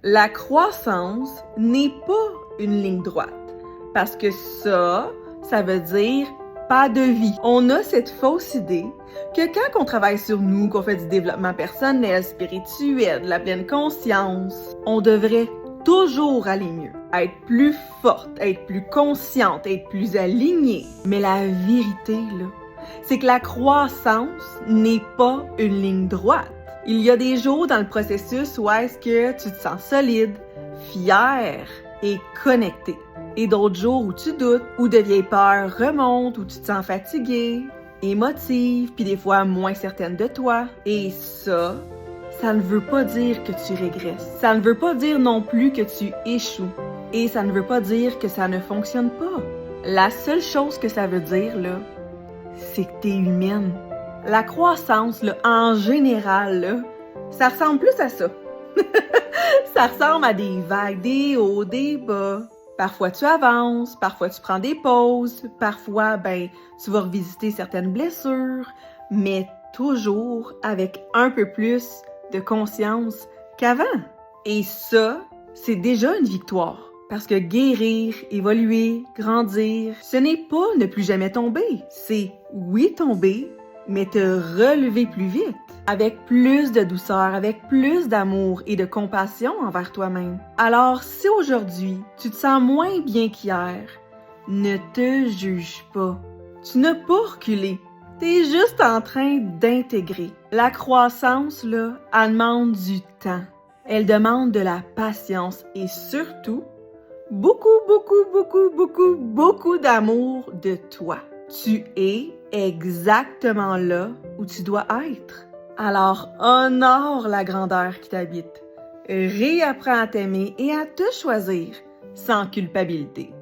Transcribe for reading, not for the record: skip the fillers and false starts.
La croissance n'est pas une ligne droite, parce que ça veut dire pas de vie. On a cette fausse idée que quand on travaille sur nous, qu'on fait du développement personnel, spirituel, de la pleine conscience, on devrait toujours aller mieux, être plus forte, être plus consciente, être plus alignée. Mais la vérité, là, c'est que la croissance n'est pas une ligne droite. Il y a des jours dans le processus où est-ce que tu te sens solide, fière et connectée. Et d'autres jours où tu doutes, où de vieilles peurs remontent, où tu te sens fatiguée, émotive, puis des fois moins certaine de toi. Et ça ne veut pas dire que tu régresses. Ça ne veut pas dire non plus que tu échoues. Et ça ne veut pas dire que ça ne fonctionne pas. La seule chose que ça veut dire, là, c'est que t'es humaine. La croissance, là, en général, là, ça ressemble plus à ça. Ça ressemble à des vagues, des hauts, des bas. Parfois, tu avances, parfois, tu prends des pauses, parfois, tu vas revisiter certaines blessures, mais toujours avec un peu plus de conscience qu'avant. Et ça, c'est déjà une victoire. Parce que guérir, évoluer, grandir, ce n'est pas ne plus jamais tomber. C'est, oui, tomber, mais te relever plus vite, avec plus de douceur, avec plus d'amour et de compassion envers toi-même. Alors, si aujourd'hui, tu te sens moins bien qu'hier, ne te juge pas. Tu n'as pas reculé. T'es juste en train d'intégrer. La croissance, là, elle demande du temps. Elle demande de la patience et surtout, beaucoup d'amour de toi. Tu es exactement là où tu dois être. Alors, honore la grandeur qui t'habite. Réapprends à t'aimer et à te choisir sans culpabilité.